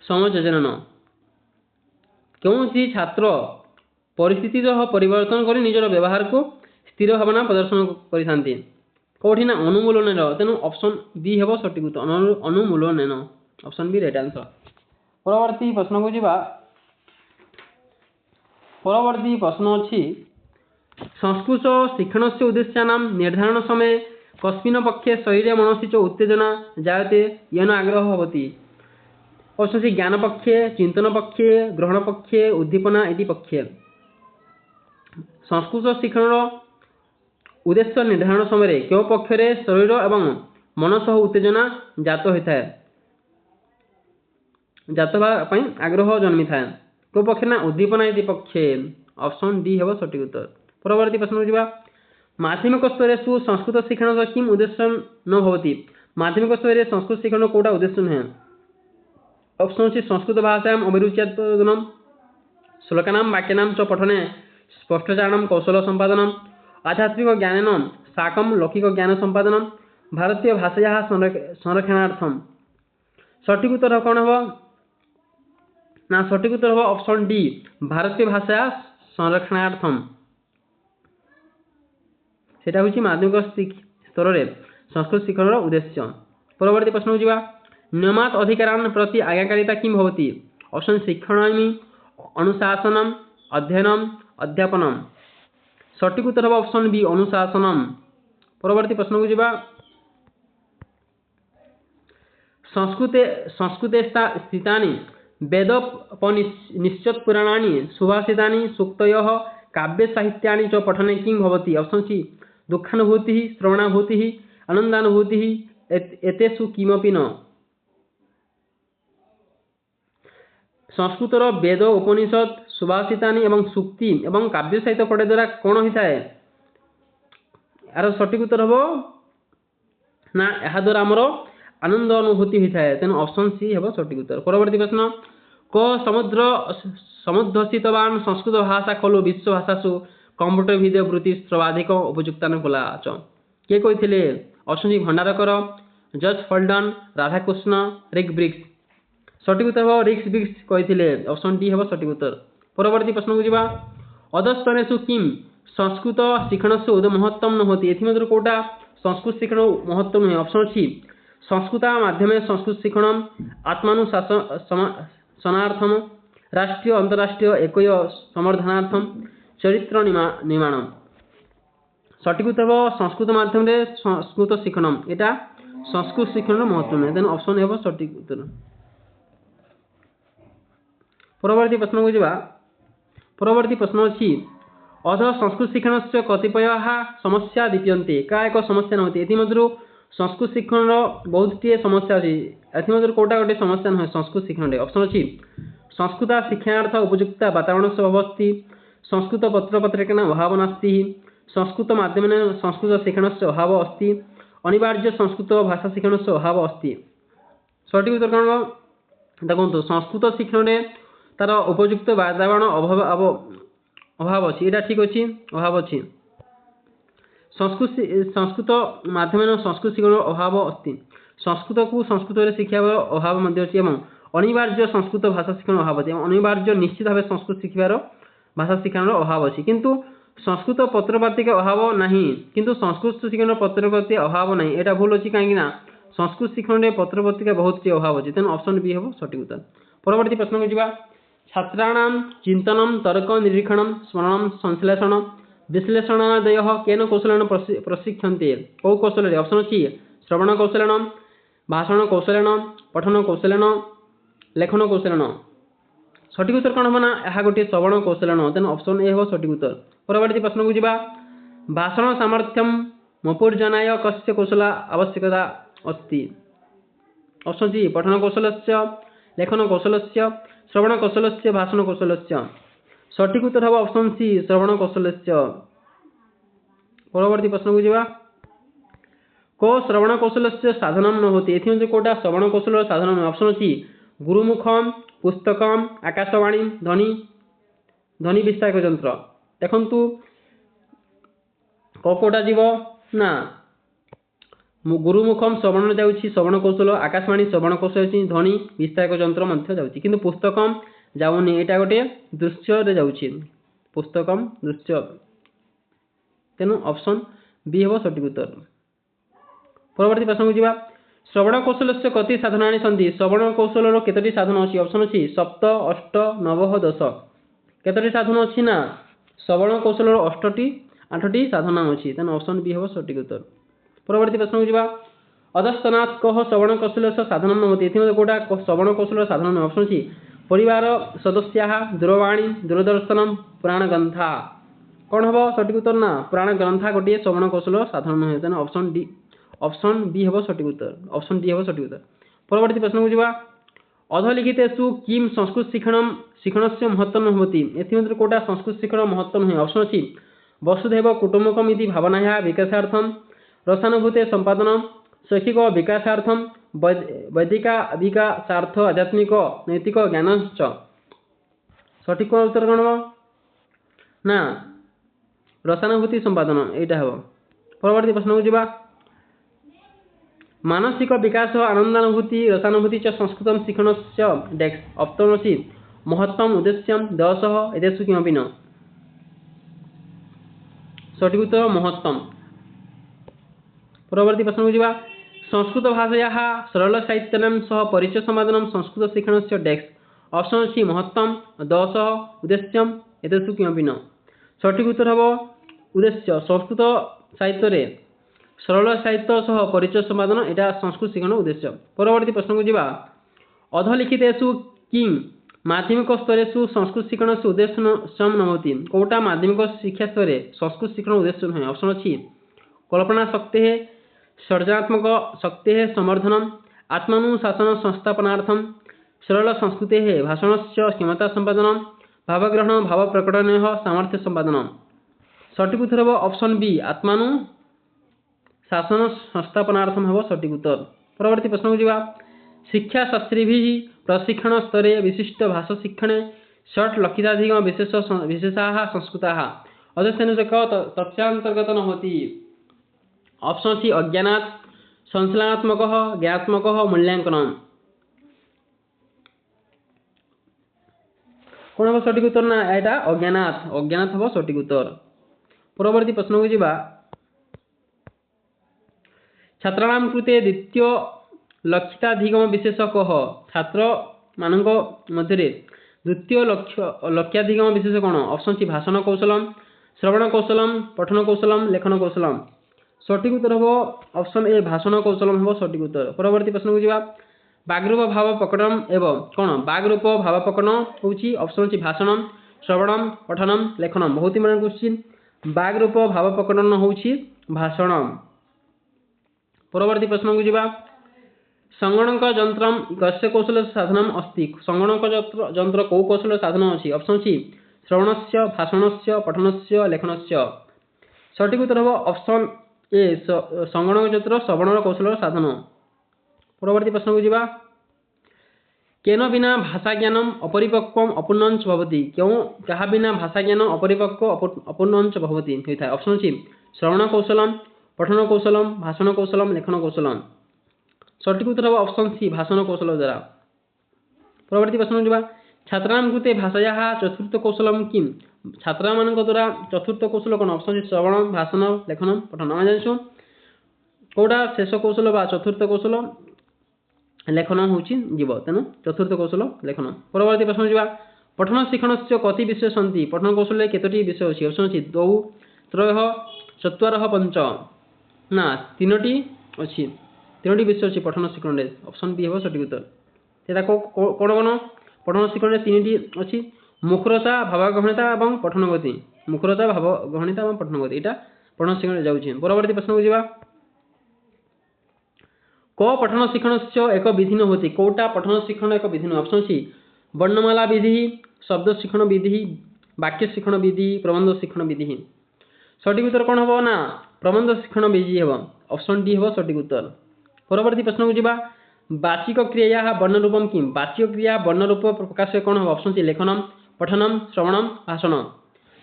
ସମଯୋଜନେନ। କୌଣସି ଛାତ୍ର ପରିସ୍ଥିତିର ପରିବର୍ତ୍ତନ କରି ନିଜର ବ୍ୟବହାରକୁ ସ୍ଥିର ଭାବନା ପ୍ରଦର୍ଶନ କରିଥାନ୍ତି। कौटी ना अनुमूलन तेणु ऑप्शन बी हेब सठिक उत्तर अनुमूलन ऑप्शन बी राइट आंसर। परवर्ती प्रश्न को जीवा परवर्ती प्रश्न अच्छी संस्कृत शिक्षण से उद्देश्यानां निर्धारण समय कस्मिन् पक्षे शरीरे मनसि च उत्तेजना जायते येन आग्रह भवति। ऑप्शन सी ज्ञान पक्षे चिंतन पक्षे ग्रहण पक्षे उद्दीपना इति पक्षे। संस्कृत शिक्षण उद्देश्य निर्धारण समय क्यों पक्षरे शरीर एवं मन सह उत्तेजना जात होता है जात आग्रह जन्मी था क्यों पक्षे ना उद्दीपना इति पक्षे। ऑप्शन डी हेब सठिक उत्तर। परवर्ती प्रश्न को माध्यमिक स्तरेषु संस्कृत शिक्षण किम उद्देश्य न भवति। माध्यमिक स्तर संस्कृत शिक्षण कोटा उद्देश्य नुहे। ऑप्शन सी संस्कृत भाषायाम् अभिरुच्यत्पदनम श्लोकानां वाक्यानां च पठने स्पष्टोच्चारणं कौशल संपादनम आध्यात्मिक ज्ञानेन साकं लौकिक ज्ञान संपादनम भारतीय भाषायाः संरक्षणार्थम। सठिक उत्तर कौन हम ना सठिक उत्तर हम ऑप्शन डी भारतीय भाषा संरक्षणार्थम। सेटा होची माध्यमिक स्तर रे संस्कृत शिक्षण उद्देश्य। परवर्ती प्रश्न को जीवा नियमात अधिकारान् प्रति आज्ञाकारिता किं भवति। ऑप्शन शिक्षणामि अनुशासनम अध्ययनम अध्यापनम। सठिक उत्तर है ऑप्शन बी अनुशासनम। परवर्ती प्रश्न को जीवा संस्कृते स्थितानि वेदोपनिषत् पुराणानि सुभाषितानि सूक्तयः काव्य साहित्यानि च पठने किं भवति। ऑप्शन सी दुःखानुभूतिः श्रवणानुभूतिः आनन्दानुभूतिः एतेषु किमपि न। संस्कृतर वेद उपनिषद सुभाषितानि एवं सूक्ति एवं काव्य साहित्य पढ़े द्वारा कौन होता है यार सठिक उत्तर हम ना यह द्वारा आमर आनंद अनुभूति होता है तेणु ऑप्शन सी हेब सठिक उत्तर। परवर्ती प्रश्न क समुद्रसितवान संस्कृत भाषा खलु विश्व भाषासु कंप्यूटर भिडियो वृत्ति सर्वाधिक उपयुक्तान बोलाच किए कही। ऑप्शन सी भंडारकर जज फल्डन राधाकृष्ण रिक ब्रिक्स। सठिक उत्तर हम रिक्स ब्रिक्स कही। ऑप्शन डी हेब सठिक उत्तर। परवर्ती प्रश्न को जीवा अधस्तनेषु किम संस्कृत शिक्षण से महत्व न होती। एथि कोटा संस्कृत शिक्षण महत्व नुहे। ऑप्शन सी संस्कृत माध्यमे संस्कृत शिक्षण आत्मानुशासनार्थम राष्ट्रीय अंतरराष्ट्रीय एकय समर्थनार्थम चरित्र निर्माण। सठिक उत्तर संस्कृत माध्यम संस्कृत शिक्षण यहाँ संस्कृत शिक्षण महत्व नुहे तेणु ऑप्शन हेब सठिक उत्तर। परवर्ती प्रश्न को जीवा परवर्ती प्रश्न अच्छी अध संस्कृत शिक्षण से कतिपय समस्या दीप्यन्ते का एक समस्या नहोती। एथि संस्कृत शिक्षण बहुत टी समस्या अच्छी एथि कोटा गोटे समस्या नुहे संस्कृत शिक्षण। ऑप्शन अच्छी संस्कृत शिक्षणार्थ उपयुक्त वातावरण से अभाव अस्ति संस्कृत पत्र पत्रिका अभाव नास्ति संस्कृत माध्यम संस्कृत शिक्षण से अभाव अस्ति अनिवार्य संस्कृत भाषा शिक्षण से अभाव अस्ति। सठिक उत्तर कौन देखो संस्कृत शिक्षण तार उपयुक्त वातावरण अभाव अच्छी यहाँ ठीक अच्छी अभाव अच्छी संस्कृत माध्यम संस्कृत शिक्षण अभाव अस्ति संस्कृत को संस्कृत शिक्षार अभाव अच्छी अनिवार्य संस्कृत भाषा शिक्षण अभाव अच्छी अनिवार्य निश्चित भाव संस्कृत शिक्षार भाषा शिक्षण अभाव अच्छी किंतु संस्कृत पत्रपातिका अभाव नहीं किंतु संस्कृत शिक्षण पत्रपाति अभाव नहीं यहाँ भूल अच्छी कहीं संस्कृत शिक्षण पत्रपत्रिका बहुत अभाव अच्छी तेणु ऑप्शन बी हम सठिक उत्तर। परवर्ती प्रश्न को जीवा छात्राणां चिंतनम तर्क निरीक्षण स्मरण संश्लेषण विश्लेषणादय केन कौशलेन प्रशिक्षन्ते कौ कौशल। ऑप्शन अच्छी श्रवण कौशलेन भाषण कौशलेन पठन कौशलेन लेखन कौशलेन। सठिक उत्तर कौन हम ना यह गोटे श्रवण कौशलेन तेणु ऑप्शन ए हम सठिक उत्तर। परवर्ती प्रश्न को जीवा भाषण सामर्थ्यम मपुर्जनाय कस्य कौशल आवश्यकता अस्ति। ऑप्शन सी पठन कौशलस्य लेखन कौशलस्य श्रवण कौशलस्य भाषण कौशलस्य। सठिक उत्तर हम ऑप्शन सी श्रवण कौशलस्य। परवर्ती प्रश्न को जीवा को श्रवण कौशलस्य साधनम न होती। एथि कोटा श्रवण कौशल साधन न। ऑप्शन सी गुरुमुखम पुस्तकम आकाशवाणी ध्वनि विस्तारक यंत्र। देखु कोटा जीव ना गुरुमुखम श्रवण जाऊँगी श्रवण कौशल आकाशवाणी श्रवण कौशल ध्वनि विस्तारक यंत्र जाऊँगी किंतु पुस्तकम जाऊनी यहाँ गोटे दृश्य जाऊँगी पुस्तकम दृश्य तेणु ऑप्शन बी हम सठिक उत्तर। परवर्ती प्रश्न को जीवा श्रवण कौशल से कति साधनानि सन्ति श्रवण कौशल केतोटी साधन अछि ऑप्शन अछि 7 8 9 10 केतोटी साधन अछि ना श्रवण कौशल 8टी साधन अछि तेन ऑप्शन बी हो सटीक उत्तर परवर्ती प्रश्न को जीवा अधस्तनात् कह श्रवण कौशल से साधन होती एथि कोटा श्रवण कौशल साधन ऑप्शन अछि परिवार सदस्या दूरवाणी दूरदर्शन पुराण ग्रंथा कौन हम सटीक उत्तर ना पुराण ग्रंथा गोटे श्रवण कौशल साधन है तेना ऑप्शन बी हम सटीक उत्तर ऑप्शन डी हम सटीक उत्तर परवर्ती प्रश्न को जीवा अधलिखितेषु किम संस्कृत शिक्षणस्य महत्त्वं भवति एथि कोटा संस्कृत शिक्षण महत्त्वं है ऑप्शन अछि वसुधैव कुटुम्बकम् इति भावनायाः विकासार्थं रसानुभूते सम्पादनं शैक्षिक विकासार्थं वैदिकाधिकासार्थ आध्यात्मिक नैतिक ज्ञानश्च सठिक उत्तर कौन हम ना रसानुभूति संपादन एटा हम परवर्ती प्रश्न को जीवा मानसिक विकास आनंदानुभूति रसानुभूति च संस्कृत शिक्षणस्य डेक्स ऑप्शन अछि महत्तम उद्देश्यं 10 एतेषु किमपि न सठिक उत्तर महत्तम परवर्ती प्रश्न को जीवा संस्कृत भाषायाः सरल साहित्यं सह परिचय संपादनं संस्कृत शिक्षणस्य डेक्स ऑप्शन अछि महत्तम 10 उद्देश्यं एतेषु किमपि न सठिक उत्तर हबो उद्देश्य संस्कृत साहित्य रे सरल साहित्य सह परिचय संपादन एटा संस्कृत शिक्षण उद्देश्य परवर्ती प्रश्न को जीवा अधलिखितेषु किं माध्यमिक स्तरेषु संस्कृत शिक्षणस्य उद्देश्यं नभवति कोटा माध्यमिक शिक्षा स्तरे संस्कृत शिक्षण उद्देश्य है ऑप्शन अछि कल्पना शक्तेः सर्जनात्मक शक्तेः संवर्धनम् आत्मानुशासन संस्थापनार्थं सरल संस्कृतेः भाषणस्य क्षमता संपादनं भावग्रहण भाव प्रकटनयोः सामर्थ्य संपादनं सठिक उत्तर हबो ऑप्शन बी आत्मानुशासन संस्थापनार्थं हबो सठिक उत्तर परवर्ती प्रश्न को जीवा शिक्षा शास्त्रीभिः प्रशिक्षण स्तरे विशिष्ट भाषा शिक्षणे षट् लक्षिताधिक विशेषाः संस्कृताः अधस्थानजक तस्यांतर्गत न होति ऑप्शन अछि अज्ञानात् संश्लेषणात्मकः ज्ञानात्मकः मूल्यांकनम् कौन हम सठिक उत्तर ना एटा अज्ञानात् हम सठिक उत्तर परवर्ती प्रश्न को जीवा छात्राणां कृते द्वितीय लक्षिताधिगम विशेष कह छात्र मानक मध्य द्वितीय लक्ष्याधिगम विशेष कौन ऑप्शन सी भाषण कौशलम श्रवण कौशलम पठन कौशलम लेखन कौशलम सठिक उत्तर हम ऑप्शन ए भाषण कौशलम हम सठिक उत्तर परवर्ती प्रश्न को जीवा बागरूप भाव प्रकटन एवं कौन बागरूप भाव प्रकटन होची ऑप्शन अछि भाषण श्रवणम पठनम लेखनम बहुत ही क्वेश्चन बागरूप भाव प्रकटन होची भाषण परवर्ती प्रश्न को जीवा संगणक यंत्रम कस्य कौशल साधनम अस्ति संगणक यंत्र को कौशल साधन अछि ऑप्शन अछि श्रवणस्य भाषणस्य पठनस्य लेखनस्य सठिक उत्तर हो ऑप्शन ए संगणक यंत्र श्रवण कौशल साधन परवर्ती प्रश्न को जीवा केन बिना भाषा ज्ञानम अपरिपक्वम अपूर्णंच भवति क्यों कहा बिना भाषा ज्ञान अपरिपक्व अपूर्णंच भवति होता है ऑप्शन अछि श्रवण कौशलम पठन कौशलम भाषण कौशलम लेखन कौशलम सठिक उत्तर हो ऑप्शन सी भाषण कौशल द्वारा परवर्ती प्रश्न जीवा छात्राणां कृते भाषायाः चतुर्थ कौशलम किम छात्रा मानक द्वारा चतुर्थ कौशल कोन ऑप्शन अछि श्रवण भाषण लेखन पठन हम जानछु कोडा शेष कौशल बा चतुर्थ कौशल लेखन होची जीव तेनु चतुर्थ कौशल लेखन परवर्ती प्रश्न जीवा पठन शिक्षणस्य कति विषय सन्ति पठन कौशल केतोटी विषय अछि ऑप्शन अछि 2 3 4 5 ना तीनोटी अछि तीनोटी विषय अछि पठन शिक्षण रे ऑप्शन बी हो सठिक उत्तर तेरा कोन कोन पठन शिक्षण रे तीनोटी अछि मुखरता भावग्रहणता एवं पठन गति मुखरता भावग्रहणता एवं पठन गति एटा पठन शिक्षण जाउछि परवर्ती प्रश्न को जीवा क पठन शिक्षणस्य एक विधि न होती कोटा पठन शिक्षण एक विधि न ऑप्शन अछि वर्णमाला विधि शब्द शिक्षण विधि वाक्य शिक्षण विधि प्रबंध शिक्षण विधि सठिक उत्तर कोन हबो ना प्रबंध शिक्षण विधि हबो ऑप्शन डी हबो सठिक उत्तर परवर्ती प्रश्न को जीवा वाचिक क्रियायाः वर्ण रूपम किम वाचिक क्रिया वर्ण रूप प्रकाश कोन हबो ऑप्शन सी लेखनम पठनम श्रवणम भाषण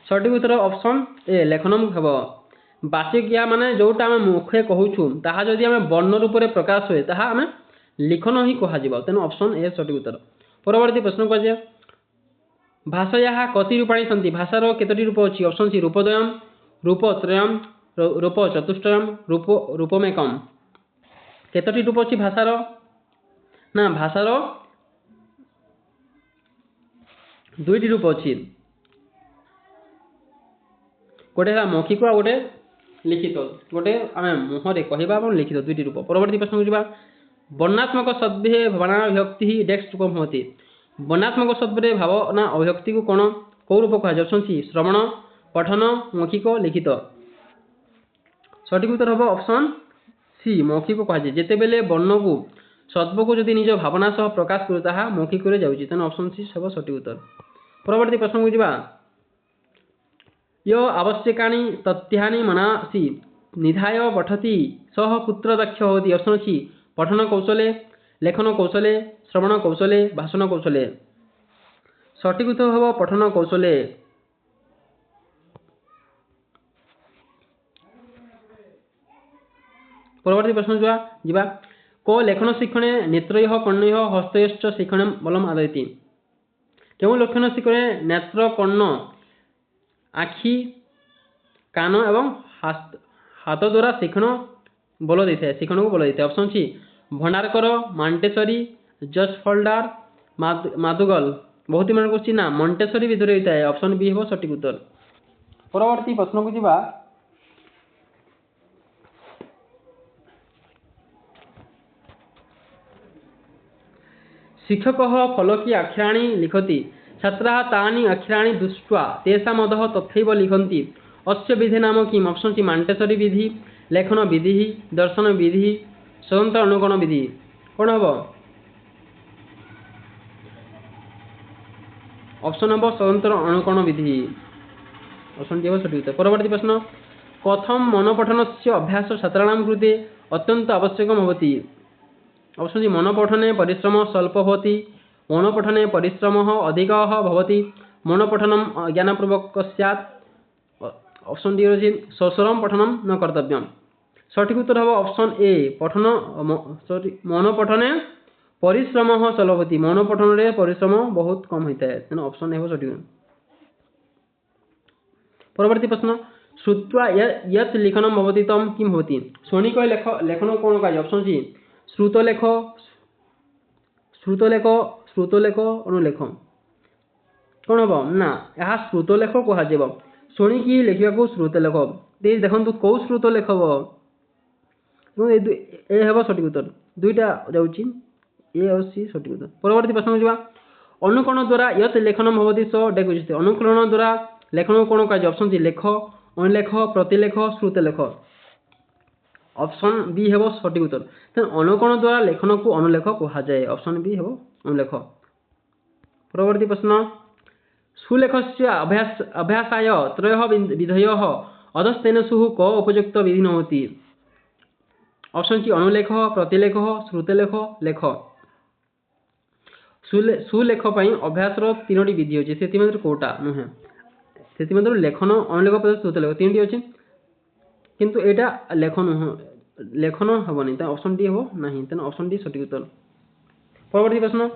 सठिक उत्तर ऑप्शन ए लेखनम हबो वाचिक क्रिया माने जोटा हम मुखे कहूछु ताहा जदि हम वर्ण रूप रे प्रकाश होय ताहा हम लिखन ही कहा जिवो तेनो ऑप्शन ए सठिक उत्तर परवर्ती प्रश्न को जे भाषायाः कति रूपाणि सन्ति भाषार केतोटी रूप अछि ऑप्शन सी रूपद्वयम रूपत्रयम रूप चतुष्टयम रूपमेकम केतोटी रूप अछि भाषार ना भाषार दुईटी रूप अछि गोटे है मौखिक आ गोटे लिखित गोटे आम मुहरे कहवा और लिखित दुईटी रूप परवर्ती प्रश्न को वर्णात्मक शब्दे भावना अभिव्यक्ति डेस्क रूप होती वर्णात्मक शब्दे भावना अभिव्यक्ति को कौन कौ रूप कहुच्छी श्रवण पठन मौखिक लिखित सठिक उत्तर हम ऑप्शन सी मौखिक कहुए जिते बेले वर्ण को शब्द को जदि निज भावना सह प्रकाश करू ताहा मौखिक जाऊँगी तेना ऑप्शन सी सब सठिक उत्तर परवर्ती प्रश्न को जा यो आवश्यकानि तथ्यानि मनासि निधाय पठति सह कुत्र दक्ष होती ऑप्शन अच्छी पठन कौशले लेखन कौशले श्रवण कौशले भाषण कौशले सठिक उत्तर हम पठन कौशले परवर्ती प्रश्न जा को लेखन शिक्षणे नेत्रय कर्णय हस्तयश्च शिक्षण बलम आदयति क्यों लेखन शिक्षणे नेत्र कर्ण आखि कान एवं हाथ द्वारा शिक्षण बल देता है शिक्षण को बल देता है ऑप्शन सी भंडारकर मांटेश्वरी जसफलदार मादुगल बहुत ही मन क्वेश्चन ना मंटेश्वरी विधुर होता है ऑप्शन बी हम सठिक उत्तर परवर्ती प्रश्न को जा शिक्षक फलकी अक्षराणि लिखति छात्राः तानि अक्षराणि दृष्ट्वा तेषामधः तथैव लिखन्ति अस्य विधि नाम किम् ऑप्शन सी मांटेश्वरी विधि लेखन विधि दर्शन विधि स्वतंत्र अनुगण विधि कौन हम ऑप्शन हम स्वतंत्र अनुगण विधि ऑप्शन डी हम सठिक उत्तर परवर्ती प्रश्न कथम मनपठनस्य अभ्यास छात्राणां कृते अत्यंत आवश्यकं भवति ऑप्शन सी मनपठने परिश्रम स्वल्प होती मनपठने परिश्रम अधिक भवति मनपठनम ज्ञानपूर्वक स्यात् ऑप्शन डी रही ससरम पठनम न कर्तव्यम सठिक उत्तर हम ऑप्शन ए पठन मनपठने परिश्रम स्वल्प होती मनपठन रे परिश्रम बहुत कम होता है तेना ऑप्शन ए सठिक परवर्ती प्रश्न श्रुत्वा यत् लिखनम भवति तम किम भवति शोणिक लेखन कौन कहा ऑप्शन सी श्रुतलेख श्रुतलेख श्रुतलेख अनुलेख कौन हम ना यह श्रुतलेख कह शुणिकी लिखा श्रुतलेख देखो कौ श्रुतलेख हम सठिक उत्तर दुईटा जाऊँगी ए और सी सठिक उत्तर परवर्ती प्रश्न जा अनुकरण द्वारा यत् लेखनम भवति स डेक अनुकरण द्वारा लेखन कौन कह ऑप्शन सी लेख अनुलेख प्रतिलेख श्रुतलेख ऑप्शन बी है सठिक उत्तर तेना अनुकरण द्वारा लेखन को अनुलेख कहुए ऑप्शन बी है अनुलेख परवर्ती प्रश्न सुलेख से अभ्यासाय त्रय विधय अधस्तेन सुह क उपयुक्त विधि होती ऑप्शन सी अनुलेख प्रतिलेख श्रुतलेख लेख सुलेख अभ्यासर तीनो विधि अच्छे से कौटा नुहे से लेखन अनुलेख श्रुतलेख तीन अच्छे किंतु एटा लेखन हेनी ऑप्शन डी हम ना तेना ऑप्शन डी सठिक उत्तर परवर्ती प्रश्न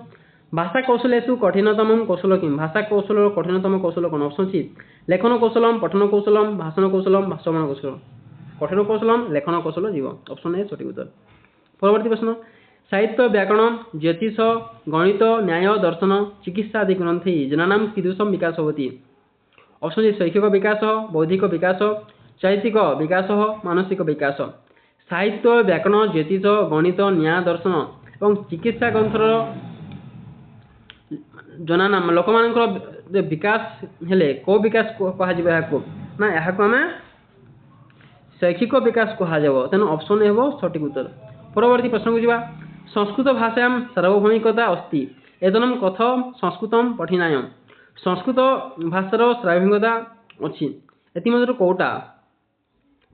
भाषा कौशलेषु कठिनतम कौशल किम भाषा कौशल कठिनतम कौशल कौन ऑप्शन सी लेखन कौशलम पठन कौशलम भाषण कौशलम श्रवण कौशल कठिन कौशलम लेखन कौशल जीव ऑप्शन ए सठिक उत्तर परवर्ती प्रश्न साहित्य व्याकरण ज्योतिष गणित न्याय दर्शन चिकित्सा आदि ग्रंथे जनानां कीदृशं विकास होती ऑप्शन सी शैक्षिक विकास बौद्धिक विकास चैतिक विकास मानसिक विकास साहित्य व्याकरण ज्योतिष गणित न्याय दर्शन और चिकित्सा ग्रंथर जनानाम लोक मान विकास हेले को विकास कह ना यहाँ आम शैक्षिक विकास कह तेना ऑप्शन ए सठिक उत्तर परवर्ती प्रश्न को जा संस्कृत भाषायां सार्वभौमिकता अस्ति एदनं कथं संस्कृतं पठिनाय संस्कृत भाषार सार्वभौमिकता अच्छी एमध्य कौटा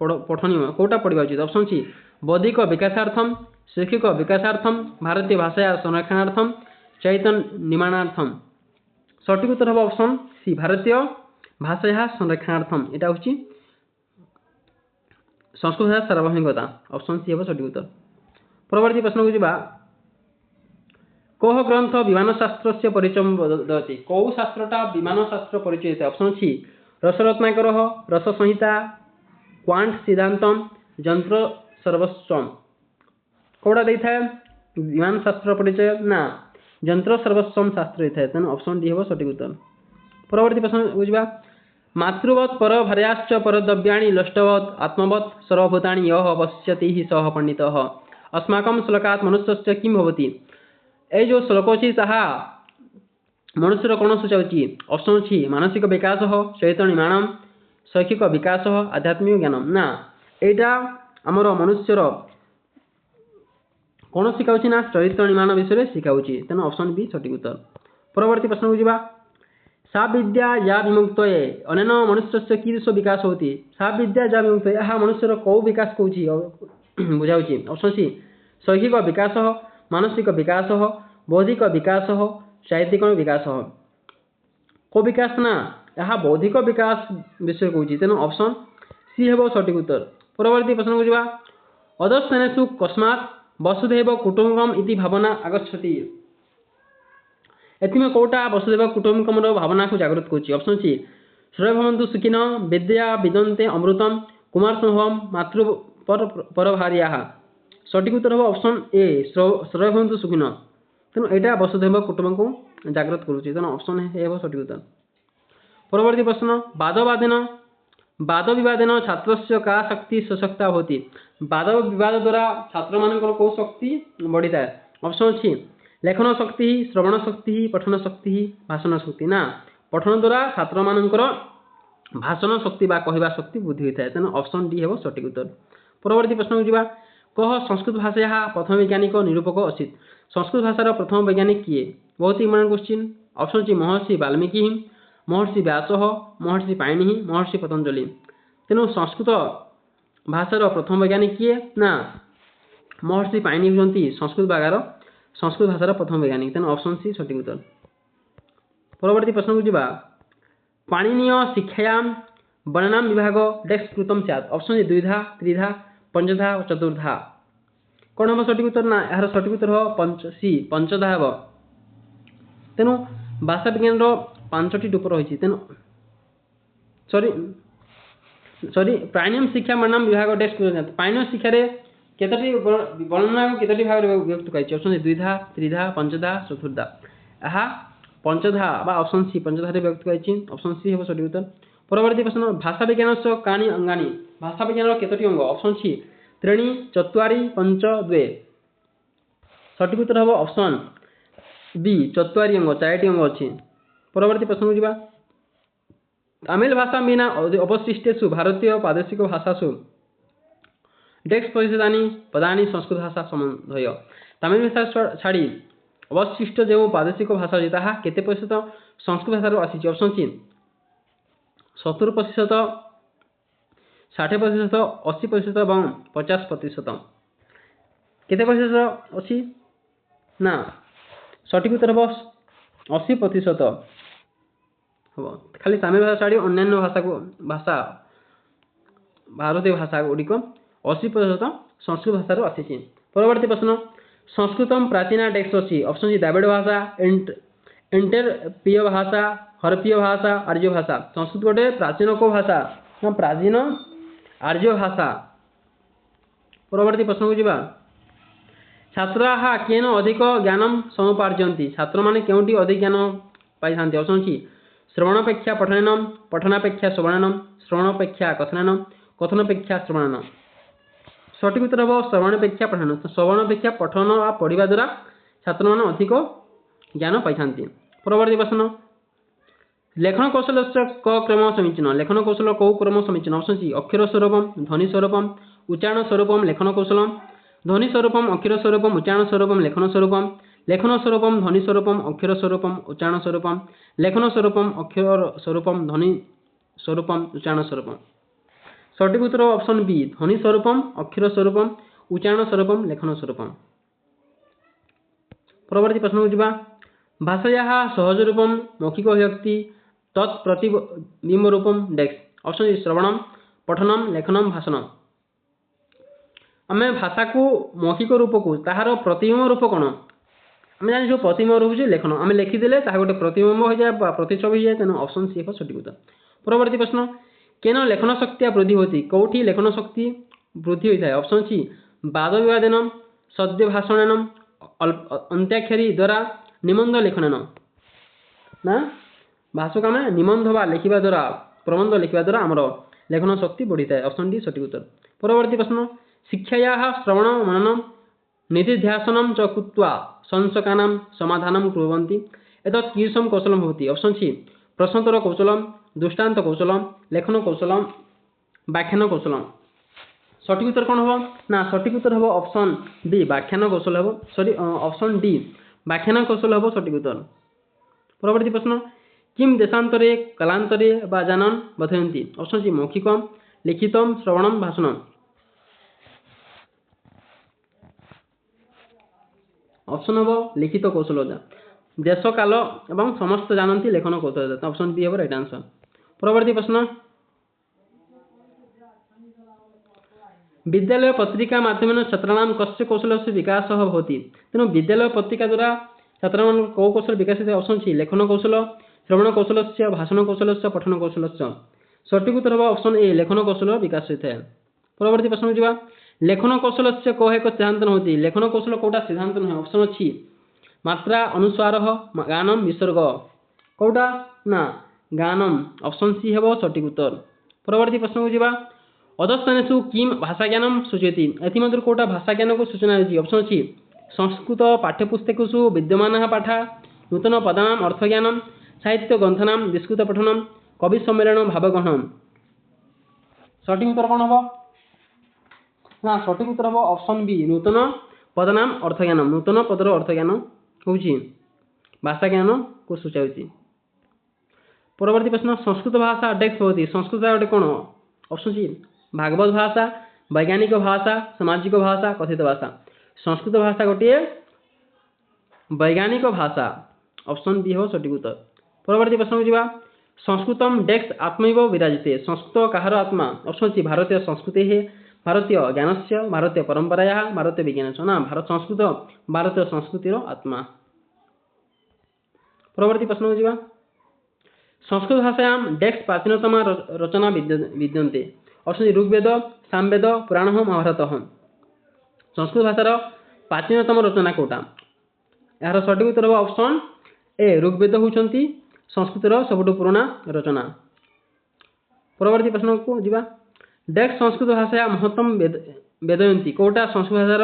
पठनीय कौटा पढ़ा उचित ऑप्शन सी बौद्धिक विकासार्थम शैक्षिक विकासार्थम भारतीय भाषा संरक्षणार्थम चैतन्य निर्माणार्थम सठिक उत्तर हम ऑप्शन सी भारतीय भाषा संरक्षणार्थम यहाँ हूँ संस्कृत भाषा सार्वभौमिकता ऑप्शन सी हम सठिक उत्तर परवर्ती प्रश्न को जा कह ग्रंथ विमान शास्त्र से परिचय दति कौ शास्त्रटा विमान शास्त्र परिचय देता ऑप्शन सी रसरत्नाकर रस संहिता क्वांट सिद्धांतम जंत्र सर्वस्वम कौटा दे था विमान शास्त्र परिचय ना यंत्र सर्वस्व शास्त्र होता है तेणु ऑप्शन डी हम सठिक उत्तर। परवर्ती प्रश्न बुझा मातृवत् पर भार्याश्च परद्रव्याणि लष्टवत् आत्मवत् सर्वभूतानि यः पश्यति हि सः पंडितः अस्माकं श्लोकात् मनुष्यस्य किं भवति। ए जो श्लोक अच्छी ताहा मनुष्यर कौन सूचाऊँगी ऑप्शन अच्छी मानसिक विकास चैतन्य निर्माण शैक्षिक विकास आध्यात्मिक ज्ञान ना यहाँ आमर मनुष्यर कौन शिखाऊँ ना चरित्र निर्माण विषय शिखाऊँ तेणु ऑप्शन बी सठिक उत्तर। परवर्ती प्रश्न को जीवा सा विद्या या विमुक्त अनेन मनुष्य कीदृश विकास होती सा विद्या या विमुक्त यह मनुष्यर कौ विकास कौन बुझाऊँ ऑप्शन सी शैक्षिक विकास मानसिक विकास बौद्धिक विकास साहित्यिक विकास को विकास ना यहाँ बौद्धिक विकास विषय कौन तेणु ऑप्शन सी हे सठिक उत्तर। परवर्ती प्रश्न को जीवा अदर्शनेषु कस्मात् वसुधैव कुटुम्बकम् इति भावना आगच्छति एथिमे कौटा वसुधैव कुटुम्बकम भावना को जागृत करुच्ची ऑप्शन सी सर्वे भवन्तु सुखिनः विद्या विदन्ते अमृतम कुमार संभवम मातृ पर भार्याः सठिक उत्तर हम ऑप्शन ए सर्वे भवन्तु सुखिनः तेणु यहाँ वसुधैव कुटुम्बकम को जागृत करुच्ची तेणु ऑप्शन ए हम सठिक उत्तर। परवर्ती प्रश्न वाद विवादेन छात्रस्य का शक्ति सशक्ता होती वाद विवाद द्वारा छात्र मानकर कौ शक्ति बढ़ी था ऑप्शन अच्छी लेखन शक्ति श्रवण शक्ति पठन शक्ति भाषण शक्ति ना पठन द्वारा छात्र मानकर भाषण शक्ति बा कहवा शक्ति वृद्धि होता है तेणु ऑप्शन डी हम सठिक उत्तर। परवर्ती प्रश्न को जीवा कह संस्कृत भाषा प्रथम वैज्ञानिक निरूपक असित संस्कृत भाषार प्रथम वैज्ञानिक किए बहुत ही इम्पोर्टेंट क्वेश्चन ऑप्शन सी महर्षि वाल्मीकि महर्षि व्यास महर्षि पाणिनि महर्षि पतंजलि तेणु संस्कृत भाषार प्रथम वैज्ञानिक किए ना महर्षि पाणिनि होती संस्कृत भाषार प्रथम वैज्ञानिक तेणु ऑप्शन सी सठिक उत्तर। परवर्ती प्रश्न को जीवा पाणिनीय शिक्षायां वर्णनाम विभाग डेस्क कृतम स्यात् ऑप्शन सी द्विधा त्रिधा पंचधा चतुर्धा कौन हम सठिक उत्तर ना यार सठिक उत्तर हम पंचधा हम तेणु भाषा विज्ञान पांचटी टूप रही तेणु सॉरी प्राणीयम शिक्षा वर्णनाम विभाग डेस्क पाणिनीय शिक्षार केतटी वर्णना को केतटी भाग विभक्त कर ऑप्शन द्विधा त्रिधा पंचधा चतुर्धा यहाँ पंचधा बा ऑप्शन सी पंचधा विभक्त कर ऑप्शन सी हम सठिक उत्तर। परवर्ती प्रश्न भाषा विज्ञान कानि अंगानी भाषा विज्ञान केतटी अंग ऑप्शन सी त्रीणि चत्वारि पंच द्वे सठिक उत्तर हम ऑप्शन बी चत्वारि अंग चारिटी अंग अच्छी। परवर्ती प्रश्न को जीवा तमिल भाषा विना अवशिष्टेषु भारतीय प्रादेशिक भाषासु डेक्स प्रतिशतानि पदानि संस्कृत भाषा संबंधय तमिल भाषा छाड़ी अवशिष्ट जो प्रादेशिक भाषा अच्छी ताहा केते प्रतिशत संस्कृत भाषा आसी ऑप्शन सी 70% 60% 80% और 50% केते प्रतिशत अच्छी ना सठिक उत्तर हम 80% हम खाली तमिल भाषा छाड़ी अन्य भाषा भारतीय भाषा गुड़िक 80% संस्कृत भाषा आसी। परवर्ती प्रश्न संस्कृतम प्राचीना टेक्स्ट अच्छी ऑप्शन सी द्राविड़ भाषा इंटरपीय भाषा हरपीय भाषा आर्य भाषा संस्कृत गोटे प्राचीन को भाषा ना प्राचीन आर्य भाषा। परवर्ती प्रश्न को जीवा छात्रा केन अधिक ज्ञानम समुपार्जयन्ति छात्र माने केउंटी अधिक ज्ञान पाई थांती ऑप्शन सी श्रवणापेक्षा पठनम पठनापेक्षा श्रवणनम श्रवणापेक्षा कथननम कथनापेक्षा श्रवणनम सठिक उत्तर हम श्रवणापेक्षा पठन श्रवणापेक्षा पठन आ पढ़ा द्वारा छात्र मैंने अधिक ज्ञान पाई थांती। परवर्ती प्रश्न लेखन कौशल क क्रम समीचीन लेखन कौशल कौ क्रम समीचीन ऑप्शन सी अक्षर स्वरूपम ध्वनि स्वरूपम उच्चारण स्वरूपम लेखन कौशलम ध्वनि स्वरूपम अक्षर स्वरूपम उच्चारण स्वरूपम लेखन स्वरूपम लेखन स्वरूपम ध्वनि स्वरूपम अक्षर स्वरूपम उच्चारण स्वरूपम लेखन स्वरूपम अक्षर स्वरूपम ध्वनि स्वरूपम उच्चारण स्वरूपम सठिक उत्तर ऑप्शन बी ध्वनि स्वरूपम अक्षर स्वरूपम उच्चारण स्वरूपम लेखन स्वरूपम। परवर्ती प्रश्न को जीवा भाषाया सहज रूपम मौखिक अभिव्यक्ति तत्प्रतिबिंब रूपम डेक्स ऑप्शन श्रवणम पठनम लेखनम भाषणम आम भाषा को मौखिक रूप को ताहार प्रतिबिंब रूप कौन आम जानी प्रतिबिंब रूप से लेखन आम लिखिदेले गोटे प्रतिबिंब हो जाए प्रतिच्छवि हो जाए तेणु ऑप्शन सी एक सठिक उत्तर। परवर्ती प्रश्न केन लेखन शक्ति वृद्धि होती कौटी लेखन शक्ति वृद्धि होता है ऑप्शन सी वाद विवादेन सद्य भाषणेन अंत्याक्षरी द्वारा निबंध लेखनेन ना भाषक आम निबंध बा लिखा द्वारा प्रबंध लिखा द्वारा आमर लेखन शक्ति बढ़ी था। ऑप्शन डी सठिक उत्तर। परवर्ती प्रश्न शिक्षाया श्रवण मनन निधिध्यासनं च कृत्वा संशकानां समाधानं कुर्वन्ति एतत् कीदृशं कौशलं भवति। ऑप्शन सी प्रश्नोत्तर कौशलम दृष्टान्त कौशलम लेखन कौशलम व्याख्यान कौशलम। सठिक उत्तर कौन हम ना सठिक उत्तर हम ऑप्शन डी व्याख्यान कौशल हम सॉरी ऑप्शन डी व्याख्यान कौशल हम सठिक उत्तर। परवर्ती प्रश्न किम देशान्तरे कालान्तरे वा जानन बधयन्ति। Option C मौखिकम लिखितम श्रवणम भाषणम। ऑप्शन हम लिखित कौशल देश काल एवं समस्त जानती लेखन कौशल। ऑप्शन बी हम राइट आंसर। परवर्ती प्रश्न विद्यालय पत्रिका माध्यमेन छात्राणां कस्य कौशलस्य विकासः भवति। तेणु विद्यालय पत्रिका द्वारा छात्राणां को कौशल विकास। ऑप्शन सी लेखन कौशल श्रवण कौशलस्य भाषण कौशलस्य पठन कौशलस्य। सठिक उत्तर हम ऑप्शन ए लेखन कौशल विकास होता है। परवर्ती प्रश्न जावा लेखन कौशलस्य को एक सिद्धांत होती। लेखन कौशल कोटा सिद्धांत नुहे। ऑप्शन अच्छी मात्रा अनुस्वार गानम विसर्ग कोटा ना गानम। ऑप्शन सी हम सठिक उत्तर। परवर्ती प्रश्न को जावा अधस्थानेषु किम भाषा ज्ञानम सूचयति। एथिमध्य कोटा भाषा ज्ञान को सूचना होती। ऑप्शन अच्छी संस्कृत पाठ्यपुस्तकेषु विद्यमानः पाठा नूतन पदानाम् अर्थज्ञानम साहित्य ग्रंथनां विस्तृत पठनम कवि सम्मेलन भावग्रहणम। सठिक उत्तर कौन हम ना सठिक उत्तर हम ऑप्शन बी नूतन पदनाम अर्थज्ञानम। नूतन पदर अर्थज्ञान हूँ भाषा ज्ञान को सूचाऊँगी। परवर्ती प्रश्न संस्कृत भाषा डेक्स होती। संस्कृत गोटे कौन। ऑप्शन सी भागवत भाषा वैज्ञानिक भाषा सामाजिक भाषा कथित भाषा। संस्कृत भाषा गोटे वैज्ञानिक भाषा। ऑप्शन बी हो सठिक उत्तर। परवर्ती प्रश्न को संस्कृतम डेक्स आत्मैव विराजिते। संस्कृत कहार आत्मा। ऑप्शन सी भारतीय संस्कृति है भारतीय ज्ञान से भारतीय परंपराया भारतीय विज्ञान ना भारत संस्कृत भारतीय संस्कृतिर आत्मा। परवर्ती प्रश्न को संस्कृत भाषायां डेक्स प्राचीनतम रचना विद्यन्ते। ऑप्शन ऋग्वेद सामवेद पुराण महाभारत। संस्कृत भाषार प्राचीनतम रचना कोटा। यार सठिक उत्तर हम ऑप्शन ए ऋग्वेद होती संस्कृतर सबुठ पुराना रचना। परवर्ती प्रश्न को जीवा डेक्स संस्कृत भाषा महत्व वेदयन्ति कोटा संस्कृत भाषार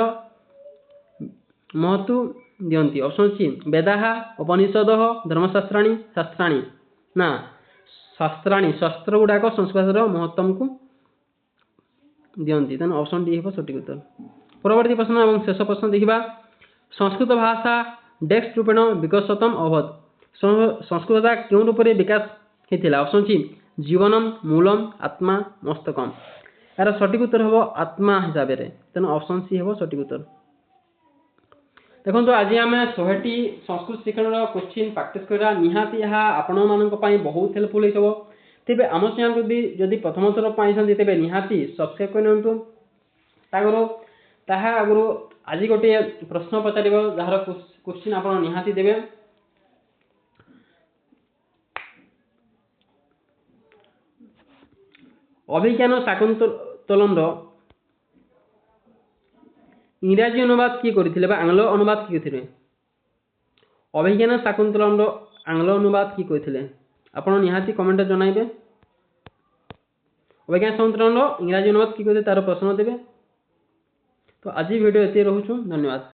महत्व दियन्ति। ऑप्शन सी वेदाः उपनिषद धर्मशास्त्राणि शास्त्राणि ना शास्त्राणि शास्त्र गुड़ाक संस्कृत भाषार महत्व को दियन्ति। तेणु ऑप्शन डी है सठिक उत्तर। परवर्ती प्रश्न और शेष प्रश्न देखा संस्कृत भाषा डेक्स रूपेण विकसितम अभवत। संस्कृत भाषा क्यों रूप में विकास होता। ऑप्शन सी जीवनम मूलम आत्मा मस्तकम। यार सठिक उत्तर हम आत्मा हिसाब से। तेणु ऑप्शन सी हम सठिक उत्तर। देखो आज आम 100टी संस्कृत शिक्षण क्वेश्चन प्रैक्टिस करा निहाती यह आपण मान बहुत हेल्पफुल हो। तेज आम चैनल को भी जदि प्रथम थर पाई तेज निहाती सब्सक्राइब कर आगु आज गोटे प्रश्न पचार जार क्वेश्चन आप निहाती देवे। अभिज्ञान शाकुंतलम इंग्राजी अनुवाद किए करथिले आंग्ल अनुवाद किए करथिले। अभिज्ञान शाकुंतलम आंग्ल अनुवाद किए करथिले आपण निहाती कमेंट जणाइबे। अभिज्ञान शाकुंतलम इंग्राजी अनुवाद किए करथिले तार प्रश्न देबे। तो आज वीडियो एते रहउछु। धन्यवाद।